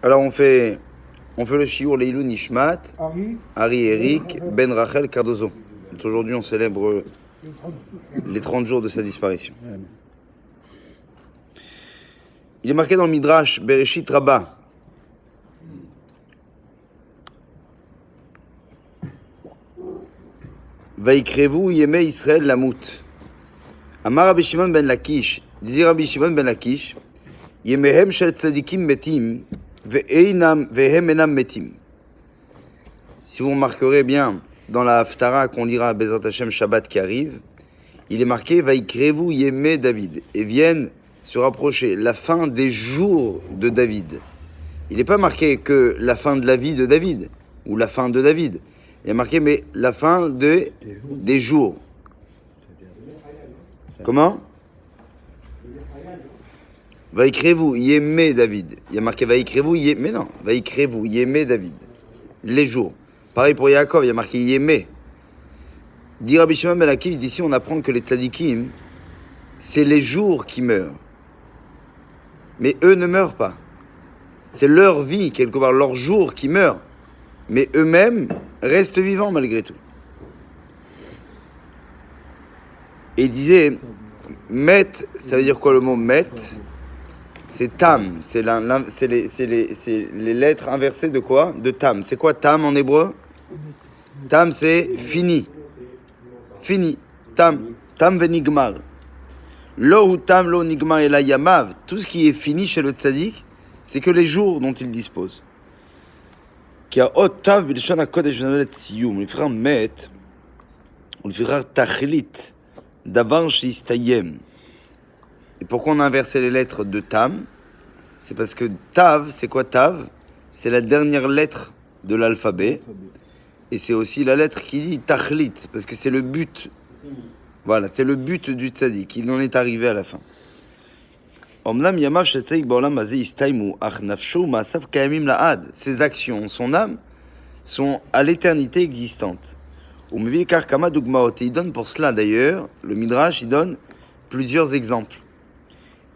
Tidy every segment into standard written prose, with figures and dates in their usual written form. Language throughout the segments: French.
Alors on fait le shiur Leilou Nishmat, Ari Eric, Ben Rachel Cardozo. Aujourd'hui on célèbre les 30 jours de sa disparition. Il est marqué dans le Midrash Bereshit Rabbah. Vaikrevu Yemei Israël Lamut. Amar Rabbi Shimon ben Lakish, disait Rabbi Shimon ben Lakish, Yemehem shel tzadikim metim, vehem enam metim. Si vous remarquerez bien, dans la Haftara qu'on lira à Bezrat Hashem Shabbat qui arrive, il est marqué Vaikrevu Yemei David, et viennent se rapprocher la fin des jours de David. Il n'est pas marqué que la fin de la vie de David, ou la fin de David. Il est marqué, mais la fin des jours. Comment? Vaikrevu Yemei David. Il y a marqué Vaikrevu Yemei, mais non, Vaikrevu Yemei David. Les jours. Pareil pour Yaakov, il y a marqué Yemei. Dit Rabbi Shimon ben Lakish, d'ici on apprend que les tzadikim, c'est les jours qui meurent. Mais eux ne meurent pas. C'est leur vie, quelque part, leur jour qui meurt. Mais eux-mêmes restent vivants malgré tout. Et il disait, met, ça veut dire quoi le mot met? C'est tam, c'est les lettres inversées de quoi? De tam. C'est quoi tam en hébreu? Tam c'est fini. Fini. Tam. Tam venigmar. Lo hu tam lo nigmar ela yamav. Tout ce qui est fini chez le tzaddik, c'est que les jours dont il dispose. Qui a ot tav bilshon hakodesh benavelet siyum. Le frère met, ou le frère tachlit, davar sheistayem. Et pourquoi on a inversé les lettres de tam? C'est parce que tav, c'est quoi tav? C'est la dernière lettre de l'alphabet. Et c'est aussi la lettre qui dit tachlit, parce que c'est le but. Voilà, c'est le but du tzaddik. Il en est arrivé à la fin. Ses actions, son âme, sont à l'éternité existantes. Il donne pour cela d'ailleurs, le Midrash, il donne plusieurs exemples.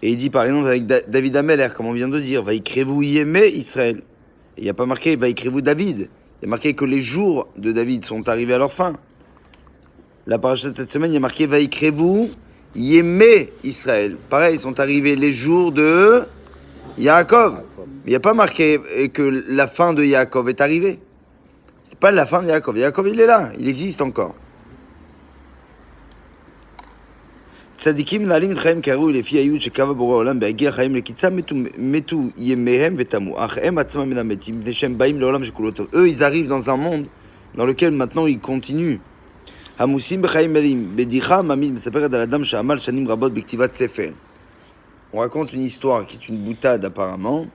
Et il dit par exemple avec David Ameler, comme on vient de dire, Vaikrevu Yemei Israël. Il n'y a pas marqué Vaikrevu David. Il y a marqué que les jours de David sont arrivés à leur fin. La paracha de cette semaine, il y a marqué Vaikrevu Yemei Israël. Pareil, ils sont arrivés les jours de Yaakov. Mais il n'y a pas marqué que la fin de Yaakov est arrivée. C'est pas la fin de Yaakov. Yaakov, il est là, il existe encore. צדיקים מנהלים את חיים כראוי לפי הייעוד שקבע בורא העולם בהגיע חיים לקיצה מתו ימיהם ותמו אך הם עצמם מן המתים מפני שהם באים לעולם שכולו טוב. Eux ils arrivent dans un monde dans lequel maintenant ils continuent. המוסים בחיים מלאים בדיחה מעמיד מספרת על אדם שעמל שנים רבות בכתיבת ספר. On raconte une histoire qui est une boutade apparemment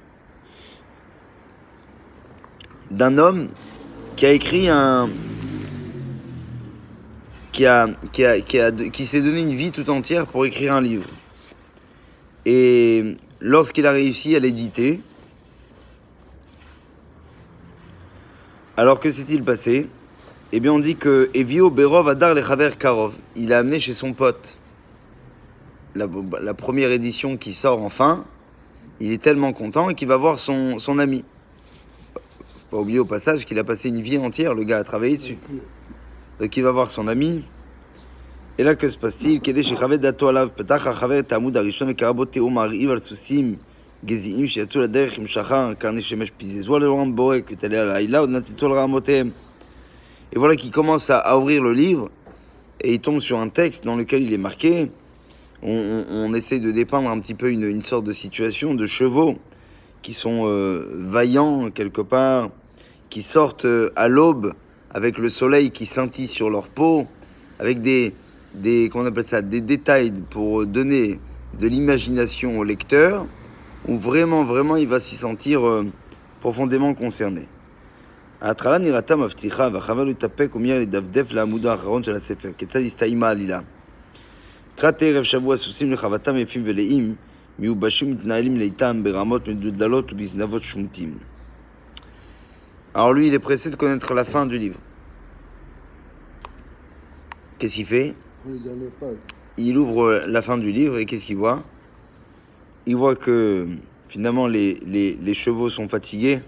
d'un homme qui a écrit qui s'est donné une vie tout entière pour écrire un livre. Et lorsqu'il a réussi à l'éditer, alors que s'est-il passé? Eh bien on dit que Evio Berov Adar Lechaver Karov, il a amené chez son pote la première édition qui sort enfin, il est tellement content qu'il va voir son ami. Faut pas oublier au passage qu'il a passé une vie entière, le gars a travaillé dessus. Donc il va voir son ami. Et là, que se passe-t-il? כדי שיכבד דעתו עליו, פתח החבר את העמוד הראשון וקרא בו תיאור מרהיב על סוסים גזעיים שיצאו לדרך עם שחר, קרני שמש פיזזו על עורם בורק, ותעלה על העילה, עוד נצצו על רעמותיהם. Et voilà qu'il commence à ouvrir le livre, et il tombe sur un texte dans lequel il est marqué. On essaie de dépeindre un petit peu une sorte de situation de chevaux qui sont vaillants quelque part, qui sortent à l'aube, avec le soleil qui scintille sur leur peau, avec comment on appelle ça, des détails pour donner de l'imagination au lecteur, où vraiment il va s'y sentir profondément concerné. ההתחלה נראתה מבטיחה, והחבר להתאפק ומיד לדפדף לעמוד האחרון של הספר. כיצד הסתיימה העלילה? לקראת ערב שבוע סוסים לחבטם יפים ולאים, מיובשים מתנהלים לאיתם ברמות מדולדלות ובזנבות שומטים. Alors lui, il est pressé de connaître la fin du livre. Qu'est-ce qu'il fait? Il ouvre la fin du livre et qu'est-ce qu'il voit? Il voit que finalement les chevaux sont fatigués,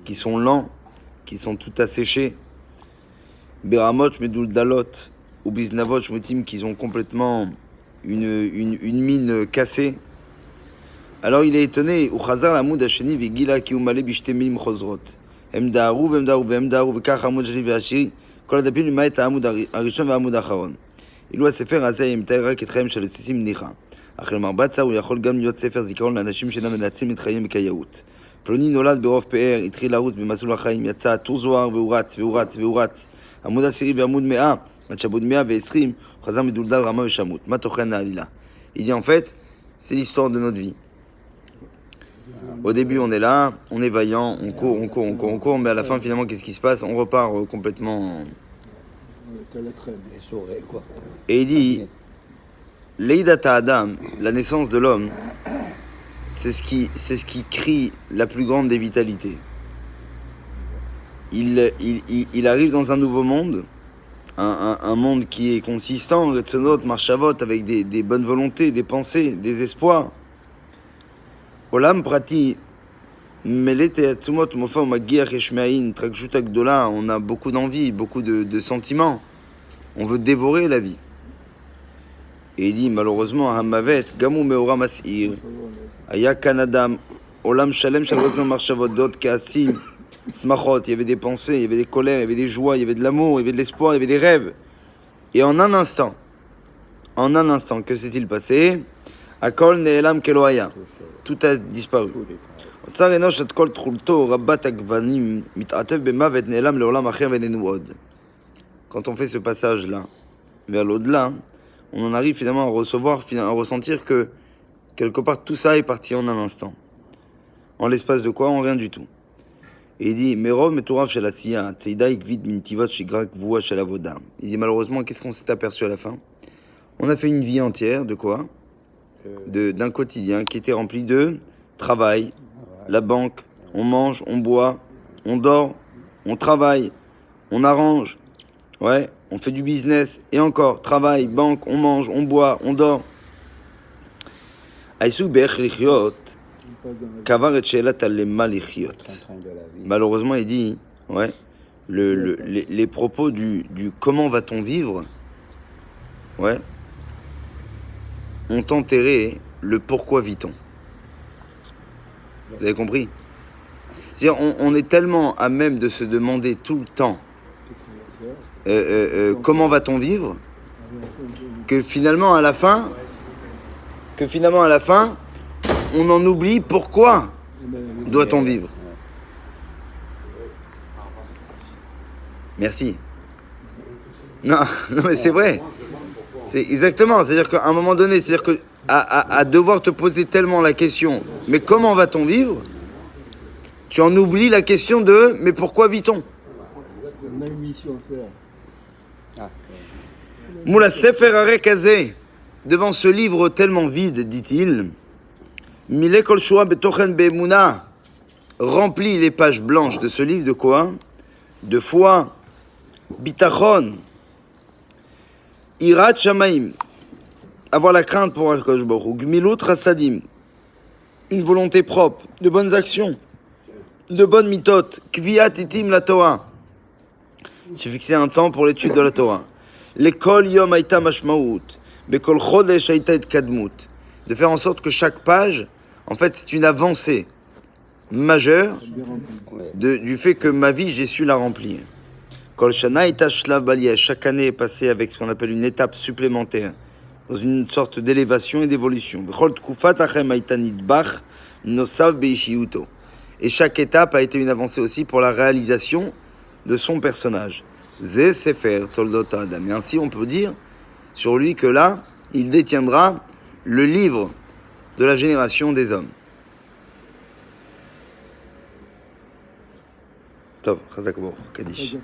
qui sont lents, qui sont tout asséchés. Beramot, Medul Dalot, ou Biznavot, Shmutim, qui ont complètement une mine cassée. Alors il est étonné, ou Chazar Lamoud Hasheni Vigila ki umale bishte milim chozrot. Hem da'aru, vem da'aru, vem da'aru, vekach Amud Shani ve'ashiri, kol adapim l'mayet ha'amud harishon ve'amud ha'acharon. אילו הספר הזה ימתאר רק את חייהם של הסוסים ניחא. אך למרבצה הוא יכול גם להיות ספר זיכרון לאנשים שאינם מנצלים את חייהם בקייאות. פלוני נולד ברוב פאר, התחיל לרוץ במסלול החיים, יצא טור זוהר והוא רץ, והוא רץ, והוא רץ. עמוד 10 ועמוד 100, עד שעמוד 120, הוא חזר מדולדל רמה ושמות. מה תוכן העלילה? Il dit en fait, c'est l'histoire de notre vie. Au début, on est là, on est vaillant, on court, mais à la fin, finalement, qu'est-ce qui se passe? On repart complètement... Et il dit, Leidata Adam, la naissance de l'homme, c'est ce qui crie la plus grande des vitalités. Il arrive dans un nouveau monde, un monde qui est consistant, Retzonot, Marchavot, avec des bonnes volontés, des pensées, des espoirs. Olam Prati, Melete Atsumot, Mofa, Magiach Eshmeaïn, Trakjuta Gdola, on a beaucoup d'envie, beaucoup de sentiments. On veut dévorer la vie. Et il dit, malheureusement, Hamavet, Gamou Meora Masir, Aya Kanadam, Olam Shalem, Shalvatzon Marchavodot, Kaasim, Smachot, il y avait des pensées, il y avait des colères, il y avait des joies, il y avait de l'amour, il y avait de l'espoir, il y avait des rêves. Et en un instant, que s'est-il passé? Akol Ne'elam Keloaya. Tout a disparu. Otsar Enosh at Kol Trulto, Rabbat Agvanim, Mitatev Bemavet Ne'elam Leolam Acher Venenu Od. Quand on fait ce passage-là, vers l'au-delà, on en arrive finalement à ressentir que quelque part tout ça est parti en un instant. En l'espace de quoi? En rien du tout. Et il dit, Merov Meturav Shel Asiya, Tseidaik Vid Mintivot Shigrak Vua Shel Avoda. Il dit, malheureusement, qu'est-ce qu'on s'est aperçu à la fin? On a fait une vie entière de quoi? D'un quotidien qui était rempli de travail, la banque, on mange, on boit, on dort, on travaille, on arrange. Ouais, on fait du business, et encore, travail, banque, on mange, on boit, on dort. Malheureusement, il dit, ouais, les propos du comment va-t-on vivre, ouais, ont enterré le pourquoi vit-on. Vous avez compris? C'est-à-dire, on est tellement à même de se demander tout le temps comment va-t-on vivre, que finalement à la fin, on en oublie pourquoi doit-on vivre. Merci. Non mais c'est vrai. C'est exactement. C'est-à-dire qu'à un moment donné, c'est-à-dire que à devoir te poser tellement la question, mais comment va-t-on vivre, tu en oublies la question de mais pourquoi vit-on? On a une mission à faire. Moula Sefer Arekazé, devant ce livre tellement vide, dit-il, Mile Kol Shoa Betochen Be'emuna, remplit les pages blanches de ce livre de quoi? De foi, bitachon, irat shamaim, avoir la crainte pour Akadosh Baruch Hu, gmilut rasadim, une volonté propre, de bonnes actions, de bonnes mitot, kviat itim la Torah, se fixer un temps pour l'étude de la Torah. L'école yom aïta mashmaout, bekol chodesh aïta et kadmut, de faire en sorte que chaque page, en fait, c'est une avancée majeure du fait que ma vie, j'ai su la remplir. Kol shana aïta shlav baliesh, chaque année est passée avec ce qu'on appelle une étape supplémentaire, dans une sorte d'élévation et d'évolution. Bechol tkufat achem aïta nidbach nosav beishiuto. Et chaque étape a été une avancée aussi pour la réalisation de son personnage. Zé Sefer Toldot Adam. Et ainsi on peut dire sur lui que là, il détiendra le livre de la génération des hommes. Tov, Chazak Baruch, Kadish.